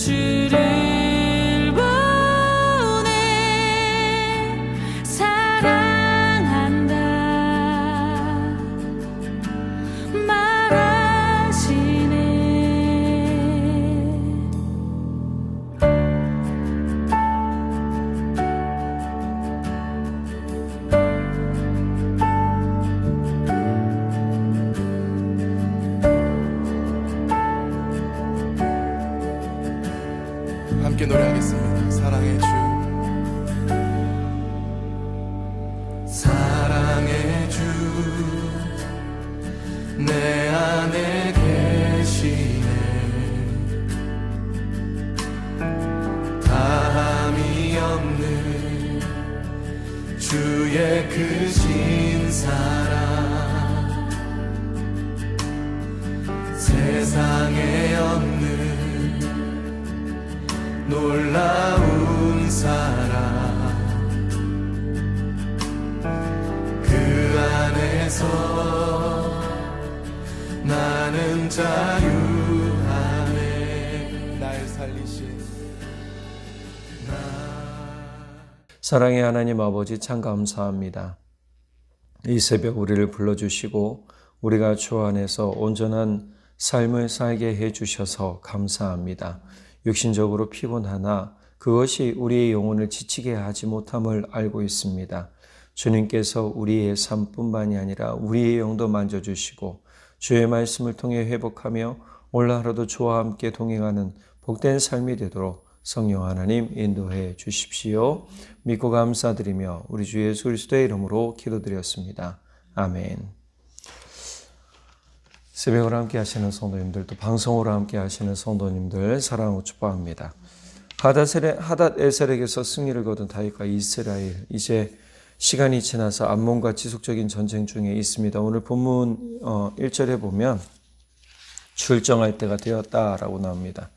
주를 보내 사랑한다 말하시네. 함께 노래하겠습니다. 사랑의 주, 사랑의 주, 내 안에 계시네. 다함이 없는 주의 크신 사랑, 세상에 없는 놀라운 사랑, 그 안에서 나는 자유하네. 날 살리신 사랑의 하나님 아버지, 참 감사합니다. 이 새벽 우리를 불러주시고 우리가 주 안에서 온전한 삶을 살게 해주셔서 감사합니다. 육신적으로 피곤하나 그것이 우리의 영혼을 지치게 하지 못함을 알고 있습니다. 주님께서 우리의 삶뿐만이 아니라 우리의 영도 만져주시고 주의 말씀을 통해 회복하며 오늘 하루도 주와 함께 동행하는 복된 삶이 되도록 성령 하나님 인도해 주십시오. 믿고 감사드리며 우리 주 예수 그리스도의 이름으로 기도드렸습니다. 아멘. 새벽을 함께 하시는 성도님들, 또 방송으로 함께 하시는 성도님들 사랑하고 축복합니다. 하닷에셀에게서 승리를 거둔 다윗과 이스라엘, 이제 시간이 지나서 암몬과 지속적인 전쟁 중에 있습니다. 오늘 본문 1절에 보면 출정할 때가 되었다라고 나옵니다.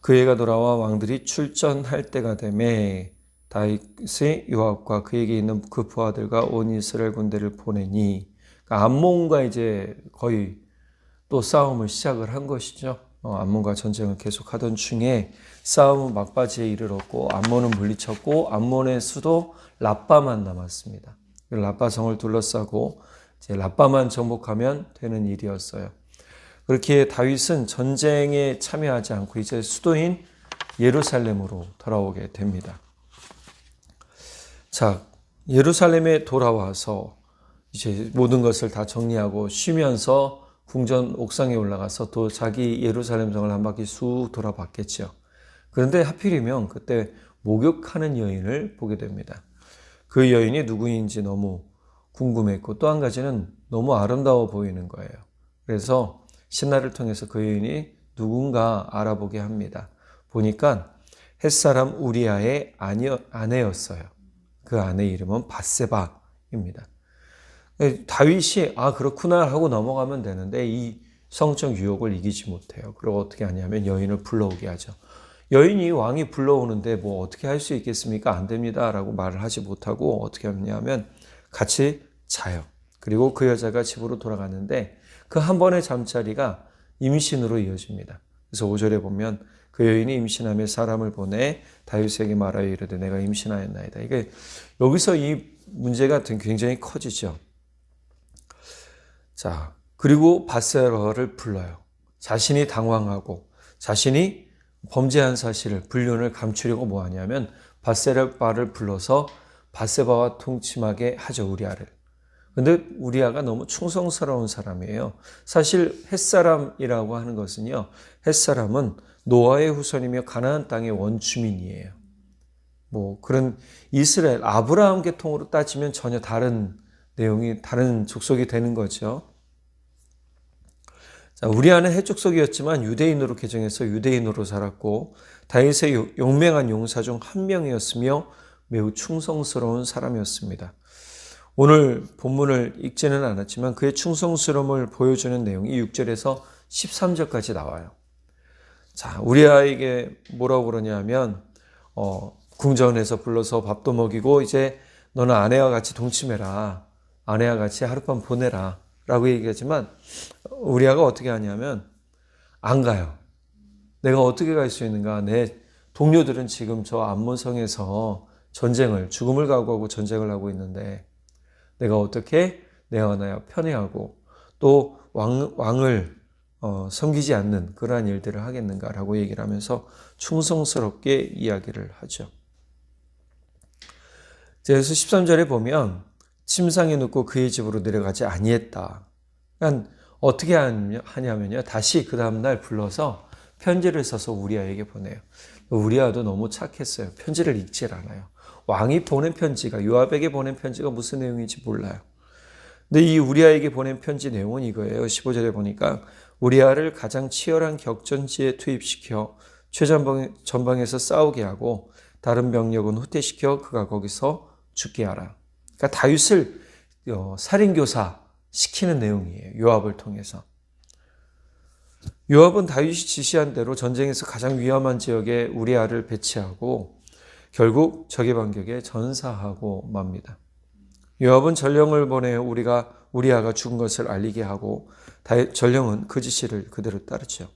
그 해가 돌아와 왕들이 출전할 때가 되매 다윗의 요압과 그에게 있는 그 부하들과 온 이스라엘 군대를 보내니, 그러니까 암몬과 이제 거의 또 싸움을 시작을 한 것이죠. 암몬과 전쟁을 계속하던 중에 싸움은 막바지에 이르렀고 암몬은 물리쳤고 암몬의 수도 라빠만 남았습니다. 라빠성을 둘러싸고 이제 라빠만 정복하면 되는 일이었어요. 그렇게 다윗은 전쟁에 참여하지 않고 이제 수도인 예루살렘으로 돌아오게 됩니다. 자, 예루살렘에 돌아와서 이제 모든 것을 다 정리하고 쉬면서 궁전 옥상에 올라가서 또 자기 예루살렘 성을 한 바퀴 쑥 돌아봤겠죠. 그런데 하필이면 그때 목욕하는 여인을 보게 됩니다. 그 여인이 누구인지 너무 궁금했고 또 한 가지는 너무 아름다워 보이는 거예요. 그래서 신하를 통해서 그 여인이 누군가 알아보게 합니다. 보니까 햇사람 우리아의 아내였어요. 그 아내 이름은 밧세바입니다. 다윗이 그렇구나 하고 넘어가면 되는데 이 성적 유혹을 이기지 못해요. 그리고 어떻게 하냐면 여인을 불러오게 하죠. 여인이 왕이 불러오는데 뭐 어떻게 할 수 있겠습니까? 안 됩니다 라고 말을 하지 못하고 어떻게 하냐면 같이 자요. 그리고 그 여자가 집으로 돌아가는데 그 한 번의 잠자리가 임신으로 이어집니다. 그래서 5절에 보면 그 여인이 임신하며 사람을 보내 다윗에게 말하여 이르되 내가 임신하였나이다. 이게 여기서 이 문제가 굉장히 커지죠. 자, 그리고 밧세바를 불러요. 자신이 당황하고 자신이 범죄한 사실을, 불륜을 감추려고 뭐 하냐면 밧세바를 불러서 밧세바와 통침하게 하죠, 우리아를. 근데 우리아가 너무 충성스러운 사람이에요. 사실 햇사람이라고 하는 것은요, 햇사람은 노아의 후손이며 가나안 땅의 원주민이에요. 뭐 그런 이스라엘, 아브라함 계통으로 따지면 전혀 다른 내용이, 다른 족속이 되는 거죠. 자, 우리아는 해족속이었지만 유대인으로 개종해서 유대인으로 살았고 다윗의 용맹한 용사 중 한 명이었으며 매우 충성스러운 사람이었습니다. 오늘 본문을 읽지는 않았지만 그의 충성스러움을 보여주는 내용이 6절에서 13절까지 나와요. 자, 우리아에게 뭐라고 그러냐면 궁전에서 불러서 밥도 먹이고 이제 너는 아내와 같이 동침해라. 아내와 같이 하룻밤 보내라. 라고 얘기하지만 우리아가 어떻게 하냐면 안 가요. 내가 어떻게 갈 수 있는가? 내 동료들은 지금 저 암몬성에서 죽음을 각오하고 전쟁을 하고 있는데 내가 어떻게 내 언어야 편애하고 또 왕을 섬기지 않는 그러한 일들을 하겠는가라고 얘기를 하면서 충성스럽게 이야기를 하죠. 그래서 13절에 보면 침상에 눕고 그의 집으로 내려가지 아니했다. 그러니까 어떻게 하냐면요. 다시 그 다음날 불러서 편지를 써서 우리아에게 보내요. 우리아도 너무 착했어요. 편지를 읽질 않아요. 왕이 보낸 편지가, 요압에게 보낸 편지가 무슨 내용인지 몰라요. 근데 이 우리아에게 보낸 편지 내용은 이거예요. 15절에 보니까 우리아를 가장 치열한 격전지에 투입시켜 최전방에서 싸우게 하고 다른 병력은 후퇴시켜 그가 거기서 죽게 하라. 그러니까 다윗을 살인교사 시키는 내용이에요. 요압을 통해서. 요압은 다윗이 지시한 대로 전쟁에서 가장 위험한 지역에 우리아를 배치하고 결국 적의 반격에 전사하고 맙니다. 요압은 전령을 보내 우리아가 죽은 것을 알리게 하고 전령은 그 지시를 그대로 따르죠.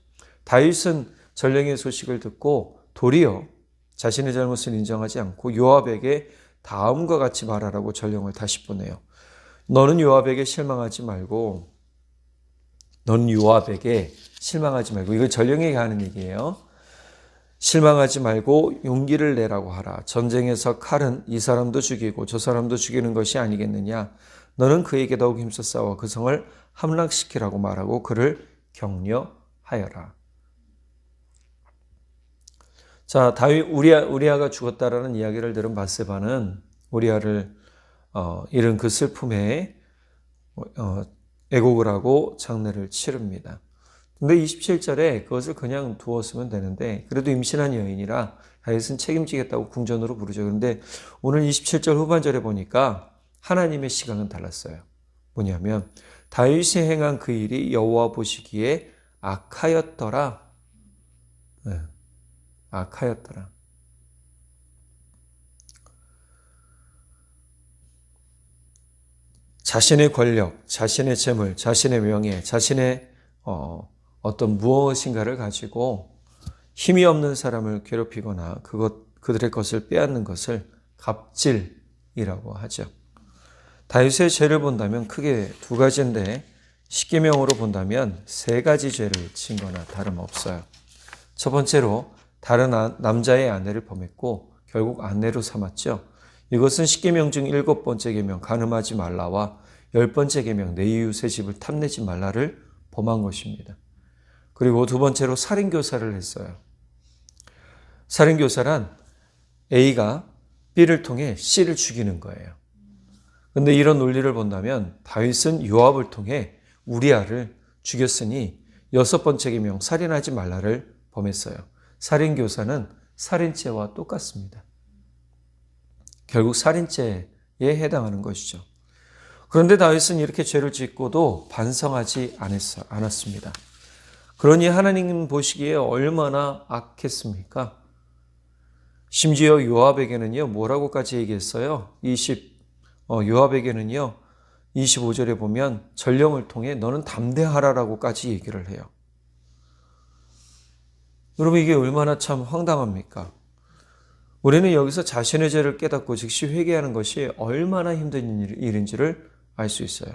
다윗은 전령의 소식을 듣고 도리어 자신의 잘못을 인정하지 않고 요압에게 다음과 같이 말하라고 전령을 다시 보내요. 너는 요압에게 실망하지 말고 이거 전령에게 하는 얘기예요. 실망하지 말고 용기를 내라고 하라. 전쟁에서 칼은 이 사람도 죽이고 저 사람도 죽이는 것이 아니겠느냐. 너는 그에게 더욱 힘써 싸워 그 성을 함락시키라고 말하고 그를 격려하여라. 자, 우리아가 죽었다라는 이야기를 들은 밧세바는 우리아를 잃은 그 슬픔에 애곡을 하고 장례를 치릅니다. 근데 27절에 그것을 그냥 두었으면 되는데 그래도 임신한 여인이라 다윗은 책임지겠다고 궁전으로 부르죠. 그런데 오늘 27절 후반절에 보니까 하나님의 시각은 달랐어요. 뭐냐면 다윗이 행한 그 일이 여호와 보시기에 악하였더라. 네. 악하였더라. 자신의 권력, 자신의 재물, 자신의 명예, 자신의 어떤 무엇인가를 가지고 힘이 없는 사람을 괴롭히거나 그들의 것을 빼앗는 것을 갑질이라고 하죠. 다윗의 죄를 본다면 크게 두 가지인데 십계명으로 본다면 세 가지 죄를 진 거나 다름없어요. 첫 번째로 다른 남자의 아내를 범했고 결국 아내로 삼았죠. 이것은 십계명 중 7번째 계명 간음하지 말라와 10번째 계명 내 이웃의 집을 탐내지 말라를 범한 것입니다. 그리고 두 번째로 살인교사를 했어요. 살인교사란 A가 B를 통해 C를 죽이는 거예요. 그런데 이런 논리를 본다면 다윗은 요압을 통해 우리아를 죽였으니 6번째 계명 살인하지 말라를 범했어요. 살인교사는 살인죄와 똑같습니다. 결국 살인죄에 해당하는 것이죠. 그런데 다윗은 이렇게 죄를 짓고도 반성하지 않았습니다. 그러니 하나님 보시기에 얼마나 악했습니까? 심지어 요압에게는요, 뭐라고까지 얘기했어요? 요압에게는요, 25절에 보면 전령을 통해 너는 담대하라라고까지 얘기를 해요. 여러분, 이게 얼마나 참 황당합니까? 우리는 여기서 자신의 죄를 깨닫고 즉시 회개하는 것이 얼마나 힘든 일인지를 알 수 있어요.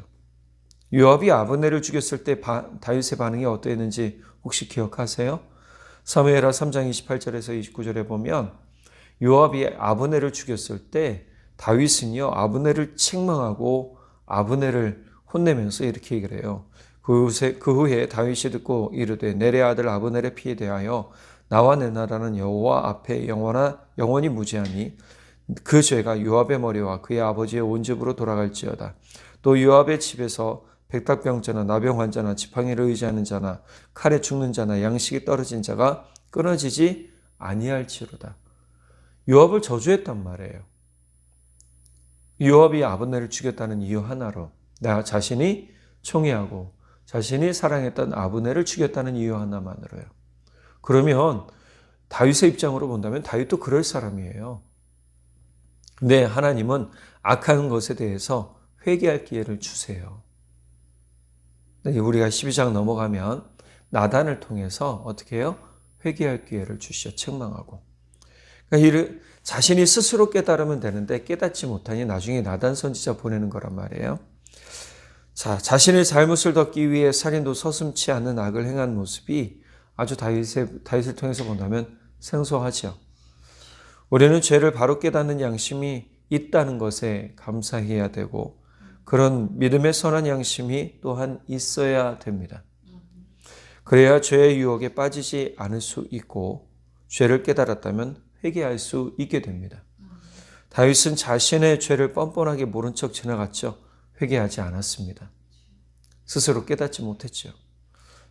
요압이 아브넬을 죽였을 때 다윗의 반응이 어떠했는지 혹시 기억하세요? 사무엘하 3장 28절에서 29절에 보면 요압이 아브넬을 죽였을 때 다윗은요 아브넬을 책망하고 아브넬을 혼내면서 이렇게 얘기를 해요. 그 후에 다윗이 듣고 이르되 내레 아들 아브넬의 피에 대하여 나와 내 나라는 여호와 앞에 영원히 무죄하니 그 죄가 요압의 머리와 그의 아버지의 온 집으로 돌아갈지어다. 또 요압의 집에서 백탁병자나 나병 환자나 지팡이를 의지하는 자나 칼에 죽는 자나 양식이 떨어진 자가 끊어지지 아니할지로다. 요압을 저주했단 말이에요. 요압이 아브넬을 죽였다는 이유 하나로 나 자신이 총애하고 자신이 사랑했던 아브넬을 죽였다는 이유 하나만으로요. 그러면 다윗의 입장으로 본다면 다윗도 그럴 사람이에요. 근데 하나님은 악한 것에 대해서 회개할 기회를 주세요. 우리가 12장 넘어가면 나단을 통해서 어떻게 해요? 회개할 기회를 주시어 책망하고. 그러니까 자신이 스스로 깨달으면 되는데 깨닫지 못하니 나중에 나단 선지자 보내는 거란 말이에요. 자, 자신의 잘못을 덮기 위해 살인도 서슴지 않는 악을 행한 모습이 아주 다윗을 통해서 본다면 생소하죠. 우리는 죄를 바로 깨닫는 양심이 있다는 것에 감사해야 되고 그런 믿음의 선한 양심이 또한 있어야 됩니다. 그래야 죄의 유혹에 빠지지 않을 수 있고 죄를 깨달았다면 회개할 수 있게 됩니다. 다윗은 자신의 죄를 뻔뻔하게 모른 척 지나갔죠. 회개하지 않았습니다. 스스로 깨닫지 못했죠.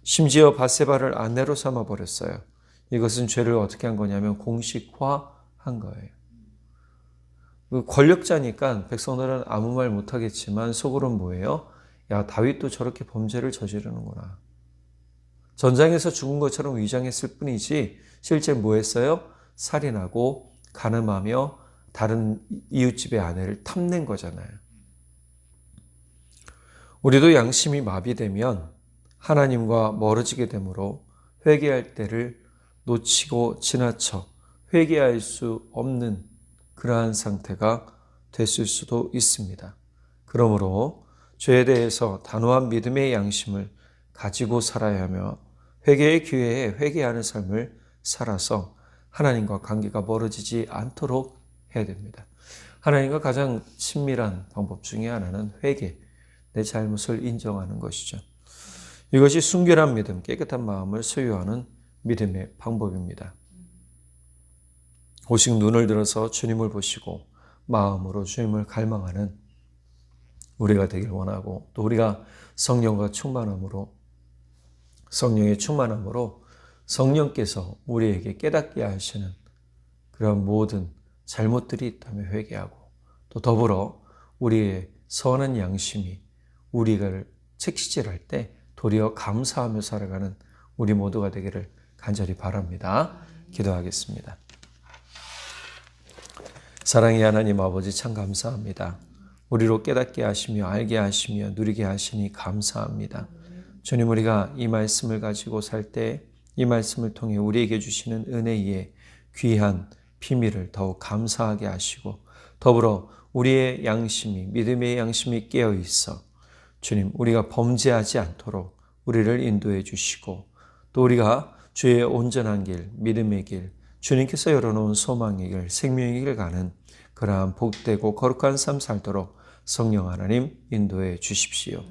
심지어 밧세바를 아내로 삼아버렸어요. 이것은 죄를 어떻게 한 거냐면 공식화한 거예요. 권력자니까 백성들은 아무 말 못하겠지만 속으로는 뭐예요? 야, 다윗도 저렇게 범죄를 저지르는구나. 전장에서 죽은 것처럼 위장했을 뿐이지 실제 뭐 했어요? 살인하고 간음하며 다른 이웃집의 아내를 탐낸 거잖아요. 우리도 양심이 마비되면 하나님과 멀어지게 되므로 회개할 때를 놓치고 지나쳐 회개할 수 없는 그러한 상태가 됐을 수도 있습니다. 그러므로 죄에 대해서 단호한 믿음의 양심을 가지고 살아야 하며 회개의 기회에 회개하는 삶을 살아서 하나님과 관계가 멀어지지 않도록 해야 됩니다. 하나님과 가장 친밀한 방법 중에 하나는 회개, 내 잘못을 인정하는 것이죠. 이것이 순결한 믿음, 깨끗한 마음을 소유하는 믿음의 방법입니다. 오직 눈을 들어서 주님을 보시고 마음으로 주님을 갈망하는 우리가 되길 원하고 또 우리가 성령의 충만함으로 성령께서 우리에게 깨닫게 하시는 그런 모든 잘못들이 있다면 회개하고 또 더불어 우리의 선한 양심이 우리가 책시질할 때 도리어 감사하며 살아가는 우리 모두가 되기를 간절히 바랍니다. 기도하겠습니다. 사랑의 하나님 아버지 참 감사합니다. 우리로 깨닫게 하시며 알게 하시며 누리게 하시니 감사합니다. 주님, 우리가 이 말씀을 가지고 살 때 이 말씀을 통해 우리에게 주시는 은혜의 귀한 비밀을 더욱 감사하게 하시고 더불어 우리의 양심이 믿음의 양심이 깨어 있어 주님, 우리가 범죄하지 않도록 우리를 인도해 주시고 또 우리가 주의 온전한 길, 믿음의 길, 주님께서 열어놓은 소망의 길, 생명의 길을 가는 그러한 복되고 거룩한 삶 살도록 성령 하나님 인도해 주십시오.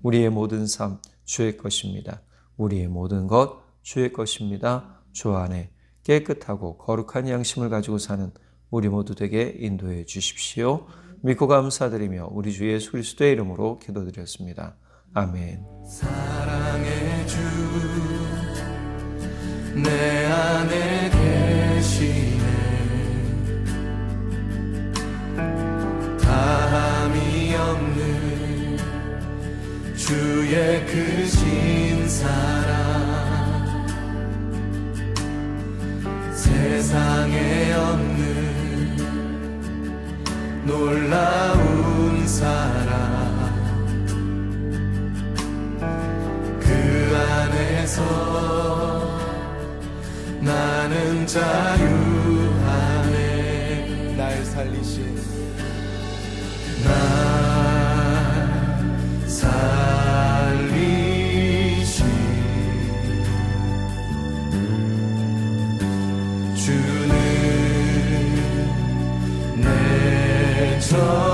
우리의 모든 삶 주의 것입니다. 우리의 모든 것 주의 것입니다. 주 안에 깨끗하고 거룩한 양심을 가지고 사는 우리 모두 되게 인도해 주십시오. 믿고 감사드리며 우리 주 예수 그리스도의 이름으로 기도드렸습니다. 아멘. 사랑의 주 내 안에 계시네 다함이 없는 주의 크신 사랑 세상에 없는 놀라운 사랑 그 안에서 나는 자유하네 날 살리신 날 살리신 주는 내 전